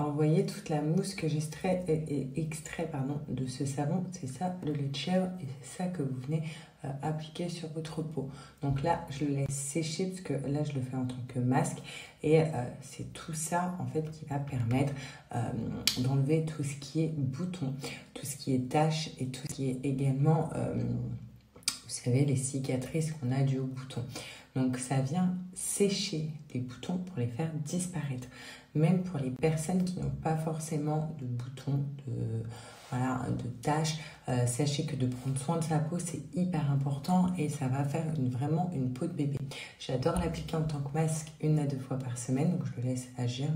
envoyer toute la mousse que j'extrais de ce savon. C'est ça le lait de chèvre et c'est ça que vous venez appliquer sur votre peau. Donc là, je le laisse sécher parce que là, je le fais en tant que masque et c'est tout ça en fait qui va permettre d'enlever tout ce qui est boutons, tout ce qui est taches et tout ce qui est également, vous savez, les cicatrices qu'on a dues aux boutons. Donc ça vient sécher les boutons pour les faire disparaître. Même pour les personnes qui n'ont pas forcément de boutons, de taches, sachez que de prendre soin de sa peau, c'est hyper important et ça va faire vraiment une peau de bébé. J'adore l'appliquer en tant que masque 1 à 2 fois par semaine, donc je le laisse agir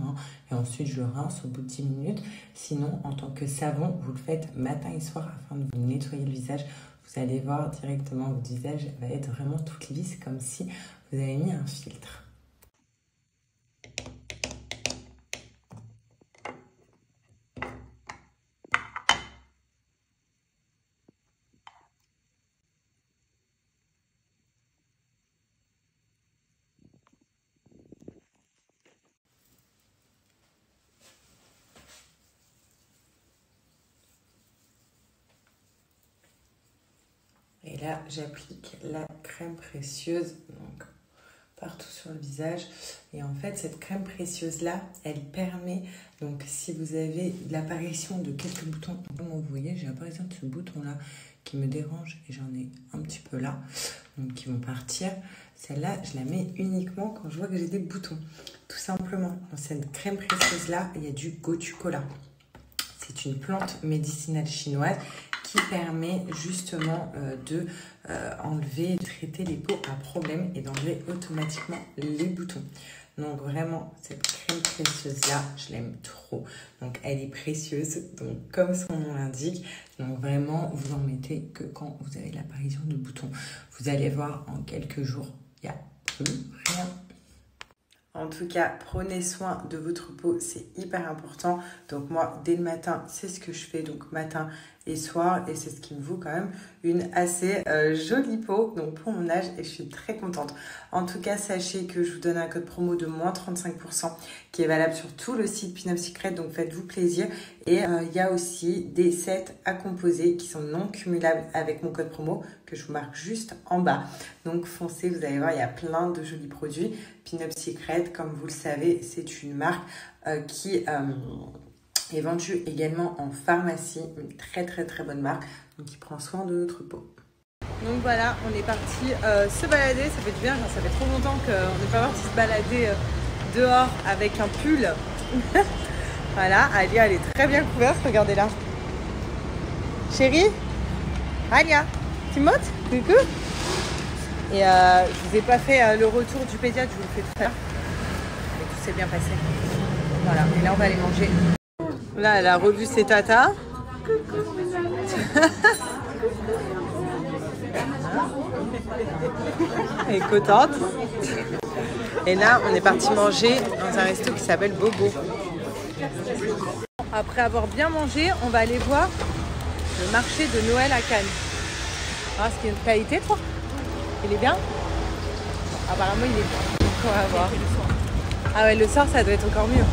et ensuite je le rince au bout de 10 minutes. Sinon, en tant que savon, vous le faites matin et soir afin de vous nettoyer le visage. Vous allez voir directement votre visage va être vraiment toute lisse comme si vous avez mis un filtre. Et là, j'applique la crème précieuse donc, partout sur le visage. Et en fait, cette crème précieuse-là, elle permet, donc si vous avez l'apparition de quelques boutons, comme vous voyez, j'ai l'apparition de ce bouton-là qui me dérange et j'en ai un petit peu là, donc qui vont partir. Celle-là, je la mets uniquement quand je vois que j'ai des boutons. Tout simplement, dans cette crème précieuse-là, il y a du gotu kola. C'est une plante médicinale chinoise qui permet justement de enlever, de traiter les peaux à problème et d'enlever automatiquement les boutons. Donc vraiment, cette crème précieuse-là, je l'aime trop. Donc elle est précieuse, donc comme son nom l'indique. Donc vraiment, vous en mettez que quand vous avez l'apparition de boutons. Vous allez voir en quelques jours, il n'y a plus rien. En tout cas, prenez soin de votre peau, c'est hyper important. Donc moi, dès le matin, c'est ce que je fais, donc matin et soir. Et c'est ce qui me vaut quand même une assez jolie peau, donc pour mon âge, et je suis très contente. En tout cas, sachez que je vous donne un code promo de moins 35% qui est valable sur tout le site Pin Up Secret, donc faites-vous plaisir. Et il y a aussi des sets à composer qui sont non cumulables avec mon code promo que je vous marque juste en bas. Donc foncez, vous allez voir, il y a plein de jolis produits. Pin Up Secret, comme vous le savez, c'est une marque qui est vendue également en pharmacie. Une très très bonne marque donc qui prend soin de notre peau. Donc voilà, on est parti se balader, ça fait du bien, ça fait trop longtemps qu'on n'est pas parti se balader dehors avec un pull. Voilà, Alia elle est très bien couverte, regardez là. Chérie, Alia, tu montes? Coucou. Et je vous ai pas fait le retour du pédiatre, je vous le fais tout à l'heure. Et tout s'est bien passé. Voilà, et là on va aller manger. Là elle a revu ses tatas. Coucou. Elle est contente. Et là on est parti manger dans un resto qui s'appelle Bobo. Après avoir bien mangé, on va aller voir le marché de Noël à Cannes. Ah, ce qui est de qualité, toi? Il est bien? Apparemment, il est bien. Donc, on va voir. Ah ouais, le soir, ça doit être encore mieux.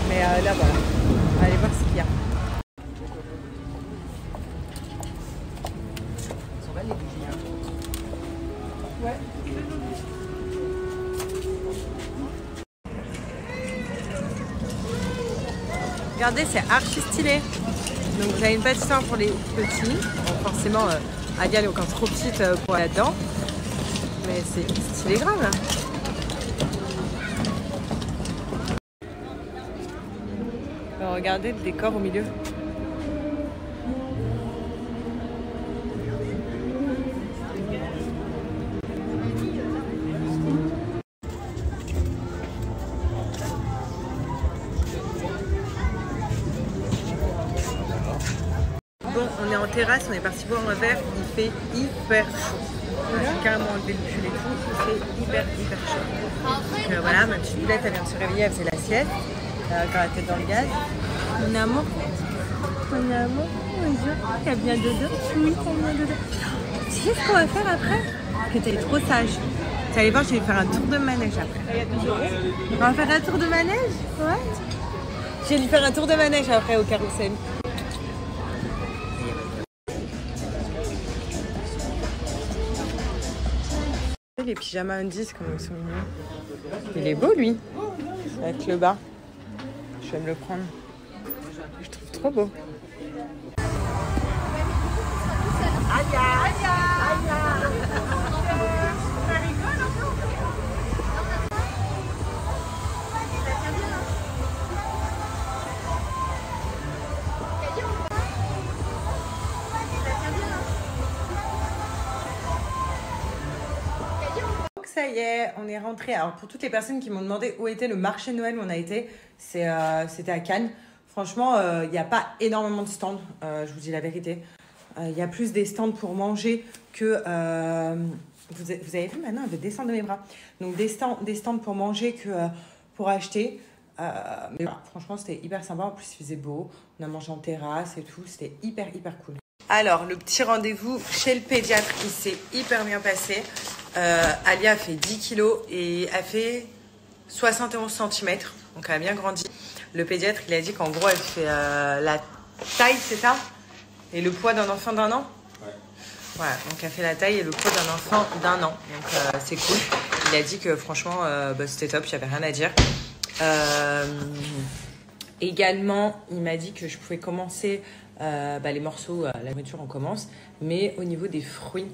Mais là, voilà. On va aller voir ce qu'il y a. Ils sont belles, les bougies, hein? Ouais. Regardez, c'est archi stylé. Donc vous avez une pâtisserie pour les petits. Donc forcément, Alia elle est encore trop petite pour aller là-dedans. Mais c'est stylé grave. Alors, regardez le décor au milieu. Bon, on est en terrasse, on est parti boire un verre, il fait hyper chaud. J'ai carrément enlevé le pull et tout, il fait hyper chaud. Donc voilà, ma petite boulette, elle vient de se réveiller, elle faisait la sieste, quand la tête dans le gaz. Mon amour, bonjour, t'as bien dodo? Oui, t'as bien dodo. Tu sais ce qu'on va faire après? Que t'es trop sage. Tu vas aller voir, je vais faire un tour de manège après. On va faire un tour de manège? Ouais. Je vais lui faire un tour de manège après au carrousel. Les pyjamas indices, comme ils sont mignons. Il est beau, lui, avec le bas. Je vais me le prendre. Je trouve trop beau. Donc ça y est, on est rentré. Alors pour toutes les personnes qui m'ont demandé où était le marché de Noël où on a été, c'était à Cannes. Franchement, il n'y a pas énormément de stands, je vous dis la vérité. Il y a plus des stands pour manger que... vous avez vu maintenant, elle veut descendre de mes bras. Donc des stands pour manger que pour acheter. Mais voilà, franchement, c'était hyper sympa. En plus, il faisait beau. On a mangé en terrasse et tout. C'était hyper cool. Alors, le petit rendez-vous chez le pédiatre, il s'est hyper bien passé. Alia a fait 10 kilos et a fait 71 cm. Donc, elle a bien grandi. Le pédiatre, il a dit qu'en gros, elle fait la taille, c'est ça? Et le poids d'un enfant d'1 an? Ouais. Voilà, donc elle fait la taille et le poids d'un enfant d'1 an. Donc, c'est cool. Il a dit que franchement, c'était top, il n'y avait rien à dire. Également, il m'a dit que je pouvais commencer les morceaux, la nourriture, on commence. Mais au niveau des fruits,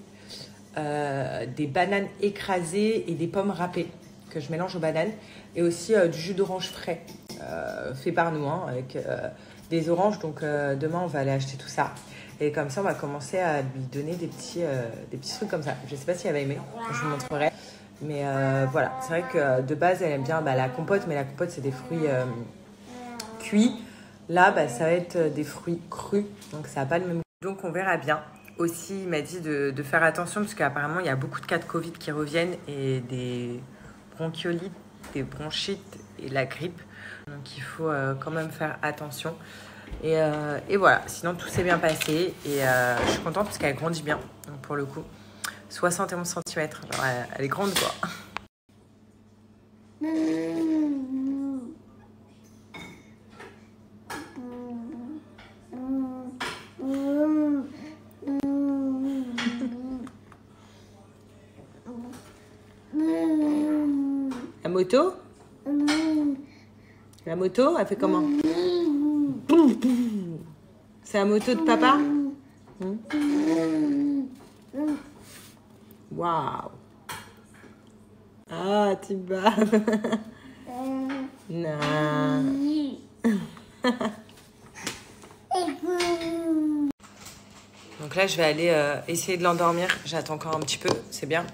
des bananes écrasées et des pommes râpées que je mélange aux bananes. Et aussi du jus d'orange frais, fait par nous, hein, avec des oranges. Donc demain, on va aller acheter tout ça. Et comme ça, on va commencer à lui donner des petits trucs comme ça. Je ne sais pas si elle va aimer, je vous montrerai. Mais voilà, c'est vrai que de base, elle aime bien la compote. Mais la compote, c'est des fruits cuits. Là, ça va être des fruits crus. Donc, ça n'a pas le même goût. Donc, on verra bien. Aussi, il m'a dit de faire attention parce qu'apparemment, il y a beaucoup de cas de Covid qui reviennent et des bronchiolites, des bronchites et la grippe. Donc, il faut quand même faire attention. Et voilà, sinon, tout s'est bien passé. Et je suis contente parce qu'elle grandit bien, donc, pour le coup. 71 cm. Alors, elle est grande, quoi. La moto? La moto, elle fait comment? C'est la moto de papa? Waouh! Ah, tu baves! Non! Donc là, je vais aller essayer de l'endormir. J'attends encore un petit peu, c'est bien.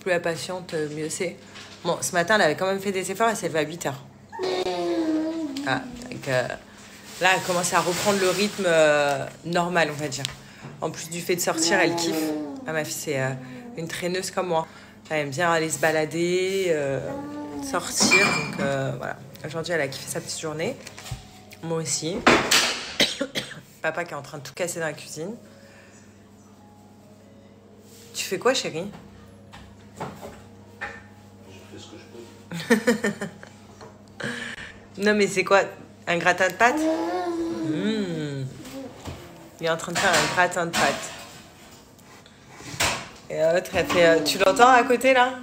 Plus elle patiente, mieux c'est. Bon, ce matin, elle avait quand même fait des efforts et s'est levée à 8h. Ah, donc, là, elle commence à reprendre le rythme normal, on va dire. En plus du fait de sortir, elle kiffe. Ah, ma fille, c'est une traîneuse comme moi. Elle aime bien aller se balader, sortir. Donc voilà, aujourd'hui, elle a kiffé sa petite journée. Moi aussi. Papa qui est en train de tout casser dans la cuisine. Tu fais quoi, chérie? Je fais ce que je peux. Non, mais c'est quoi? Un gratin de pâtes? Il est en train de faire un gratin de pâtes. Et l'autre, elle fait... Tu l'entends à côté, là?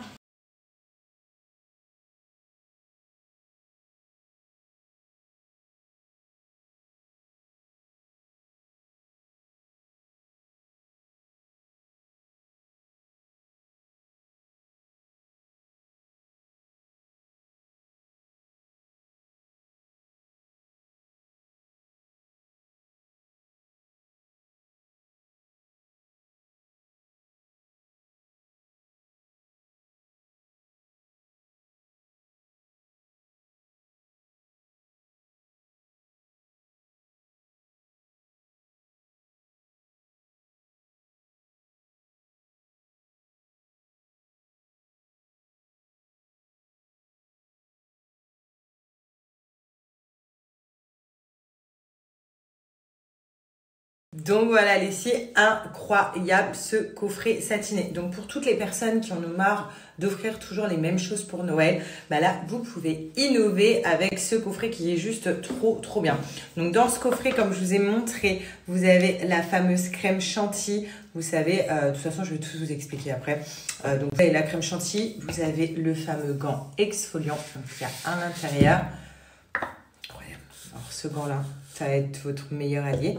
Donc voilà les filles, incroyable ce coffret satiné. Donc pour toutes les personnes qui en ont marre d'offrir toujours les mêmes choses pour Noël, bah là vous pouvez innover avec ce coffret qui est juste trop bien. Donc dans ce coffret, comme je vous ai montré, vous avez la fameuse crème chantilly. Vous savez, de toute façon je vais tout vous expliquer après. Donc vous avez la crème chantilly, vous avez le fameux gant exfoliant donc, qu'il y a à l'intérieur. Incroyable. Alors ce gant là, ça va être votre meilleur allié.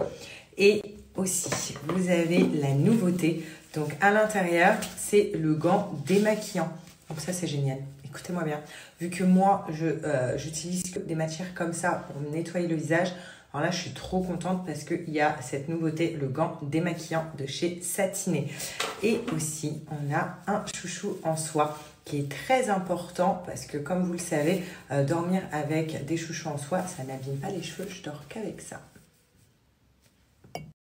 Et aussi, vous avez la nouveauté. Donc, à l'intérieur, c'est le gant démaquillant. Donc, ça, c'est génial. Écoutez-moi bien. Vu que moi, j'utilise des matières comme ça pour nettoyer le visage. Alors là, je suis trop contente parce qu'il y a cette nouveauté, le gant démaquillant de chez Satiné. Et aussi, on a un chouchou en soie qui est très important parce que, comme vous le savez, dormir avec des chouchous en soie, ça n'abîme pas les cheveux. Je dors qu'avec ça.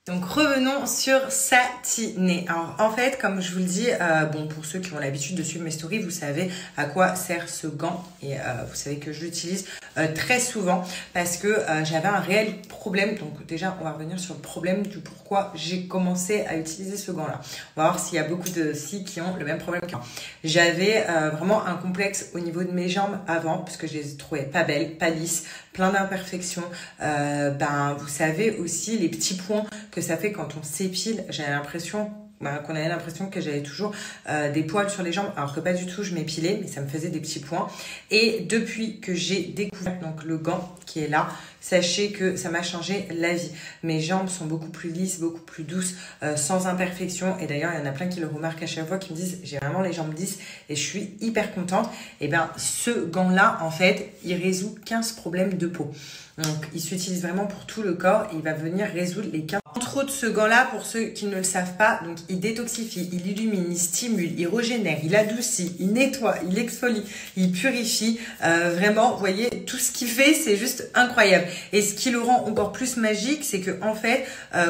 Donc revenons sur Satiné. Alors en fait, comme je vous le dis, bon pour ceux qui ont l'habitude de suivre mes stories, vous savez à quoi sert ce gant et vous savez que je l'utilise très souvent parce que j'avais un réel problème. Donc déjà, on va revenir sur le problème du pourquoi j'ai commencé à utiliser ce gant-là. On va voir s'il y a beaucoup de filles qui ont le même problème que moi. J'avais vraiment un complexe au niveau de mes jambes avant parce que je les trouvais pas belles, pas lisses, plein d'imperfections. Vous savez aussi les petits points que ça fait quand on s'épile. J'avais l'impression qu'on avait l'impression que j'avais toujours des poils sur les jambes, alors que pas du tout, je m'épilais, mais ça me faisait des petits points. Et depuis que j'ai découvert donc le gant qui est là, sachez que ça m'a changé la vie. Mes jambes sont beaucoup plus lisses, beaucoup plus douces, sans imperfection. Et d'ailleurs, il y en a plein qui le remarquent à chaque fois, qui me disent j'ai vraiment les jambes lisses et je suis hyper contente. Et bien, ce gant-là, en fait, il résout 15 problèmes de peau. Donc, il s'utilise vraiment pour tout le corps et il va venir résoudre les 15. Entre autres, ce gant-là, pour ceux qui ne le savent pas, donc il détoxifie, il illumine, il stimule, il régénère, il adoucit, il nettoie, il exfolie, il purifie. Vraiment, vous voyez, tout ce qu'il fait, c'est juste incroyable. Et ce qui le rend encore plus magique, c'est que en fait,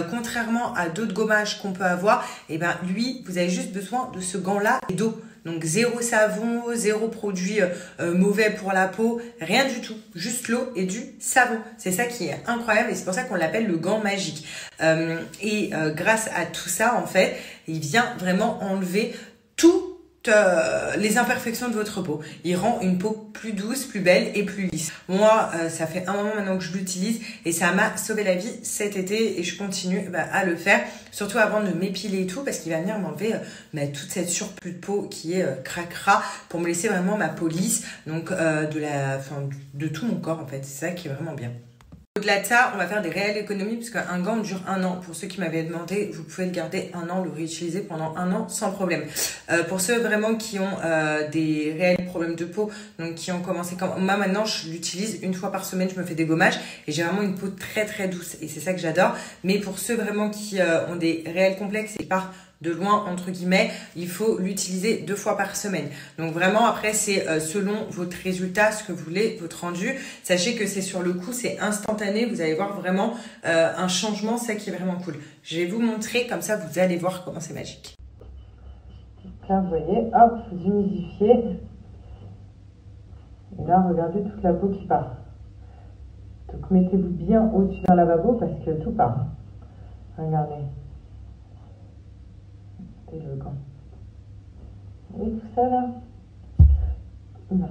contrairement à d'autres gommages qu'on peut avoir, et ben lui, vous avez juste besoin de ce gant-là et d'eau. Donc zéro savon, zéro produit mauvais pour la peau, rien du tout. Juste l'eau et du savon. C'est ça qui est incroyable et c'est pour ça qu'on l'appelle le gant magique. Grâce à tout ça, en fait, il vient vraiment enlever toutes les imperfections de votre peau. Il rend une peau plus douce, plus belle et plus lisse. Moi, ça fait un moment maintenant que je l'utilise et ça m'a sauvé la vie cet été et je continue à le faire, surtout avant de m'épiler et tout parce qu'il va venir m'enlever toute cette surplus de peau qui est cracra pour me laisser vraiment ma peau lisse, donc de tout mon corps en fait. C'est ça qui est vraiment bien. Au-delà de ça, on va faire des réelles économies parce qu'un gant dure 1 an. Pour ceux qui m'avaient demandé, vous pouvez le garder 1 an, le réutiliser pendant 1 an sans problème. Pour ceux vraiment qui ont des réels problèmes de peau, donc qui ont commencé comme moi maintenant, je l'utilise 1 fois par semaine, je me fais des gommages et j'ai vraiment une peau très très douce et c'est ça que j'adore. Mais pour ceux vraiment qui ont des réels complexes et par de loin, entre guillemets, il faut l'utiliser 2 fois par semaine. Donc vraiment, après, c'est selon votre résultat, ce que vous voulez, votre rendu. Sachez que c'est sur le coup, c'est instantané. Vous allez voir vraiment un changement, ça qui est vraiment cool. Je vais vous montrer, comme ça, vous allez voir comment c'est magique. Là, vous voyez, hop, vous humidifiez. Et là, regardez toute la peau qui part. Donc, mettez-vous bien au-dessus d'un lavabo parce que tout part. Regardez. Le gant. Et tout ça là, non.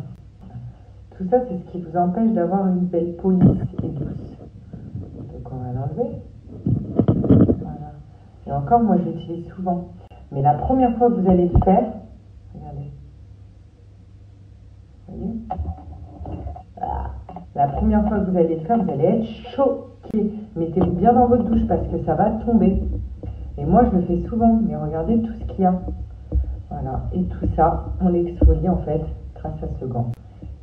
Tout ça c'est ce qui vous empêche d'avoir une belle peau lisse et douce. Donc on va l'enlever. Voilà. Et encore moi je l'utilise souvent. Mais la première fois que vous allez le faire, regardez. Vous voyez, voilà. La première fois que vous allez le faire, vous allez être choqués. Mettez-vous bien dans votre douche parce que ça va tomber. Et moi, je le fais souvent, mais regardez tout ce qu'il y a. Voilà, et tout ça, on l'exfolie en fait, grâce à ce gant.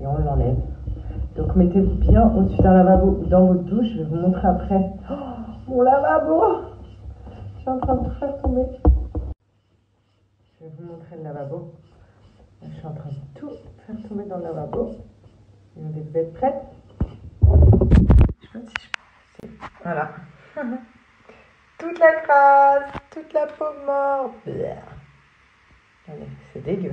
Et on l'enlève. Donc, mettez-vous bien au-dessus d'un lavabo ou dans votre douche. Je vais vous montrer après. Oh, mon lavabo! Je suis en train de tout faire tomber. Je vais vous montrer le lavabo. Je suis en train de tout faire tomber dans le lavabo. Vous êtes prêtes? Je sais pas si je peux. Voilà. Toute la crasse, toute la peau morte. Allez, c'est dégueu.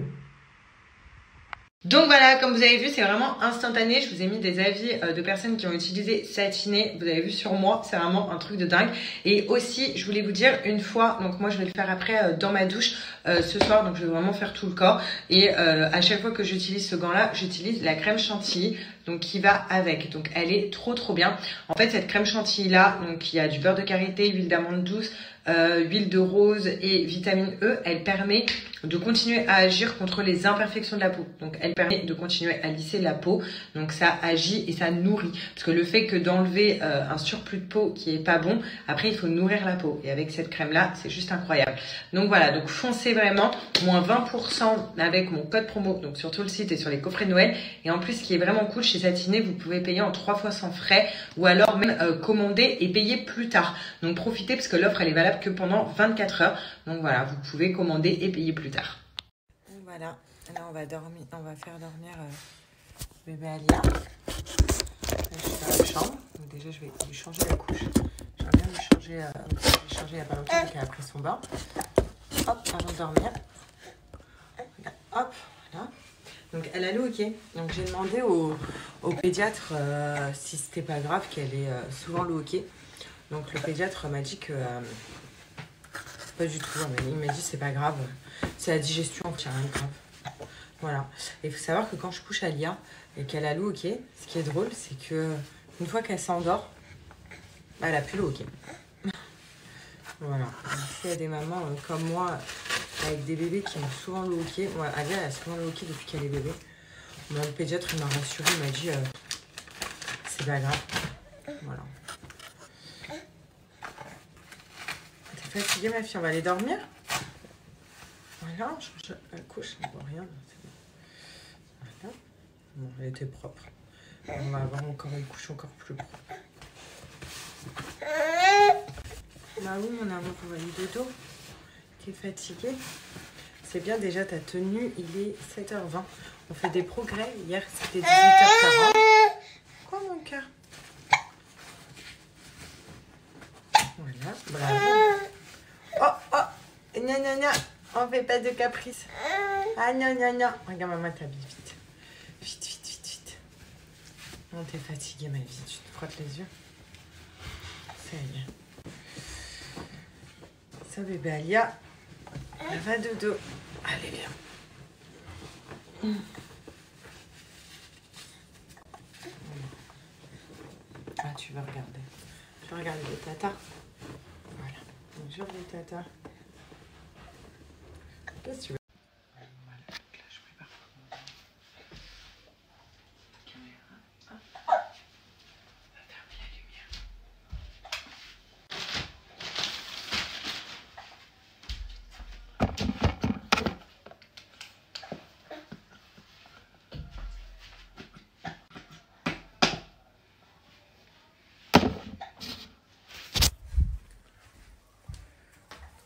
Donc voilà, comme vous avez vu, c'est vraiment instantané. Je vous ai mis des avis de personnes qui ont utilisé Satiné. Vous avez vu sur moi, c'est vraiment un truc de dingue. Et aussi, je voulais vous dire une fois, donc moi je vais le faire après dans ma douche ce soir. Donc je vais vraiment faire tout le corps. Et à chaque fois que j'utilise ce gant-là, j'utilise la crème chantilly. Donc qui va avec. Donc elle est trop bien. En fait, cette crème chantilly là, donc il y a du beurre de karité, huile d'amande douce, huile de rose et vitamine E. Elle permet de continuer à agir contre les imperfections de la peau. Donc elle permet de continuer à lisser la peau. Donc ça agit et ça nourrit. Parce que le fait que d'enlever un surplus de peau qui est pas bon, après il faut nourrir la peau. Et avec cette crème là, c'est juste incroyable. Donc voilà, donc foncez vraiment. Moins 20% avec mon code promo, donc sur tout le site et sur les coffrets de Noël. Et en plus, ce qui est vraiment cool chez Satiné, vous pouvez payer en 3 fois sans frais ou alors même commander et payer plus tard. Donc profitez parce que l'offre elle est valable que pendant 24 heures. Donc voilà, vous pouvez commander et payer plus tard. Donc voilà, là on va faire dormir bébé Alia. Là, je suis dans la chambre, donc déjà je vais lui changer la couche. J'aimerais bien lui changer, j'ai changé il n'y a pas longtemps qu'elle a pris son bain. Hop, avant de dormir. Regarde, hop, voilà. Donc elle a le hoquet. Donc j'ai demandé au pédiatre si c'était pas grave qu'elle ait souvent le hoquet. Donc le pédiatre m'a dit que pas du tout. Il m'a dit c'est pas grave. C'est la digestion, c'est rien de grave. Voilà. Et il faut savoir que quand je couche Alia et qu'elle a le hoquet, ce qui est drôle, c'est que une fois qu'elle s'endort, bah, elle a plus le hoquet. Voilà. Il y a des mamans comme moi avec des bébés qui ont souvent le hoquet. Moi, Alia, elle a souvent le hoquet depuis qu'elle est bébé. Bon, le pédiatre, il m'a rassuré, il m'a dit c'est pas grave. Voilà. T'es fatiguée, ma fille, on va aller dormir. Voilà, on change la couche, on voit rien. Voilà. Bon, elle était propre. On va avoir encore une couche encore plus propre. Bah oui, mon amour, on va aller dodo. T'es fatiguée? C'est bien, déjà ta tenue, il est 7h20. On fait des progrès. Hier, c'était 18h40. Quoi, mon cœur? Voilà, bravo. Oh, oh, gna, on fait pas de caprice. Ah, non. Regarde, maman t'habille vite. Vite. Non, t'es fatiguée, ma vie. Tu te frottes les yeux. Ça y est. Ça, bébé Alia, elle va dodo. Allez, viens. Ah, tu vas regarder. Tu vas regarder les tatas. Voilà. Bonjour les tatas. Qu'est-ce que tu veux? Voilà, donc là, je prépare pour la caméra. Hop. On va fermer la lumière.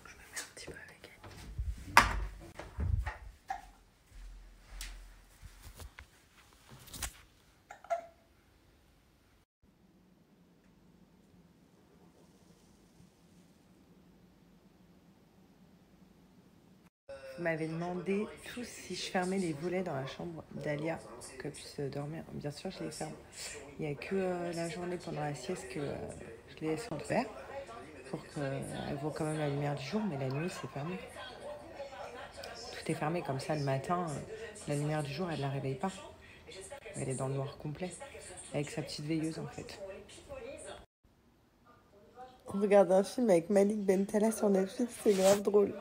Je me mets un petit peu avec elle. Vous m'avez demandé tous si je fermais les volets dans la chambre d'Alia pour qu'elle puisse dormir. Bien sûr, je les ferme. Il n'y a que la journée pendant la sieste que je les laisse ouverts pour qu'elle voit quand même la lumière du jour, mais la nuit, c'est fermé. Tout est fermé, comme ça, le matin, la lumière du jour, elle ne la réveille pas. Elle est dans le noir complet, avec sa petite veilleuse, en fait. On regarde un film avec Malik Bentala sur Netflix, c'est grave drôle.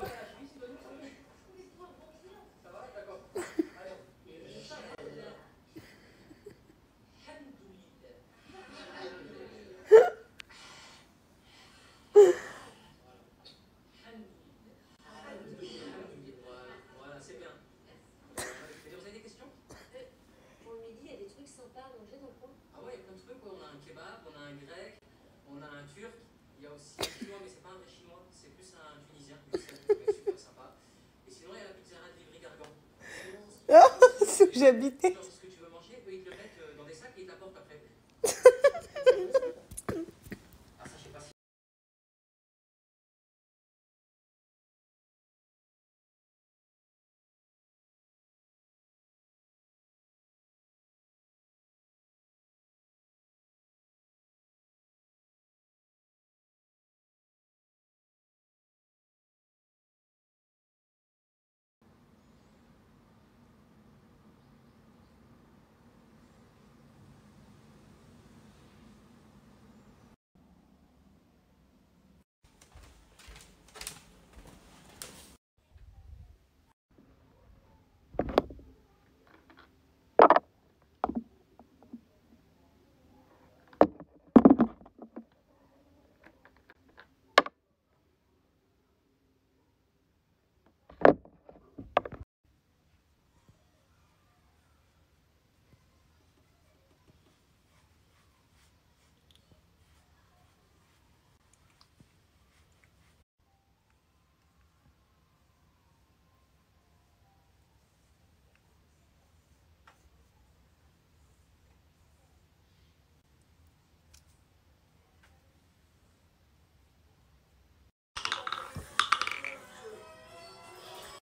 On a un turc, il y a aussi un chinois, mais c'est pas un vrai chinois, c'est plus un tunisien, mais c'est super sympa. Et sinon, il y a la pizzeria de Livry-Gargan. Oh, c'est où j'habitais. Ce que tu veux manger, eux ils te le mettent dans des sacs et ils t'apportent après.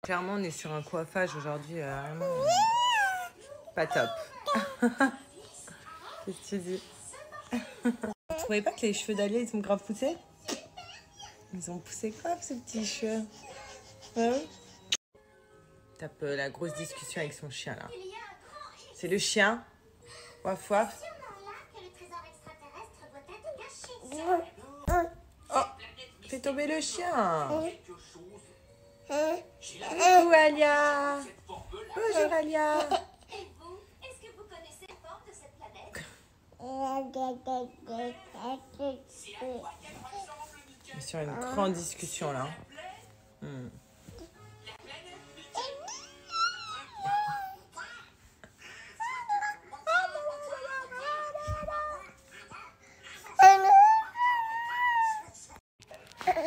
Clairement, on est sur un coiffage aujourd'hui, vraiment pas top. Qu'est-ce que tu dis? Vous trouvez pas que les cheveux d'Alia, ils sont grave poussés? Ils ont poussé grave, ces petits cheveux. Ah oui. Tape la grosse discussion avec son chien, là. C'est le chien. Waf waf. Oh, fais tomber le chien. Coucou Alia. Bonjour Alia. Et vous, est-ce que vous connaissez la forme de cette planète? Ils sont sur une grande discussion là.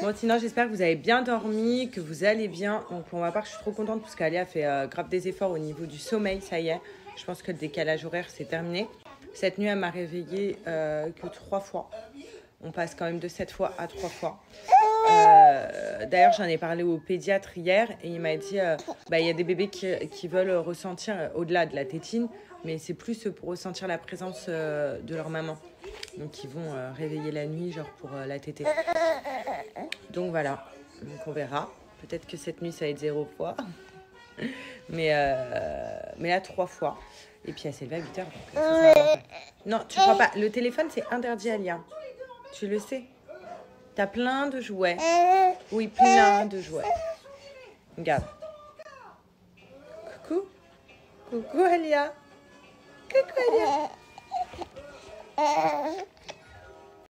Bon, sinon, j'espère que vous avez bien dormi, que vous allez bien. Donc, pour ma part, je suis trop contente parce qu'Alia a fait grave des efforts au niveau du sommeil. Ça y est, je pense que le décalage horaire, c'est terminé. Cette nuit, elle m'a réveillée que 3 fois. On passe quand même de 7 fois à 3 fois. D'ailleurs, j'en ai parlé au pédiatre hier et il m'a dit il y a des bébés qui veulent ressentir au-delà de la tétine, mais c'est plus pour ressentir la présence de leur maman. Donc, ils vont réveiller la nuit, genre pour la tétée. Donc, voilà. Donc, on verra. Peut-être que cette nuit, ça va être 0 fois. mais là, 3 fois. Et puis, elle s'est levée à 8 h. Non, tu crois pas. Le téléphone, c'est interdit à Lia. Tu le sais. T'as plein de jouets. Oui, plein de jouets. Regarde. Coucou. Coucou, Alia. Coucou, Alia.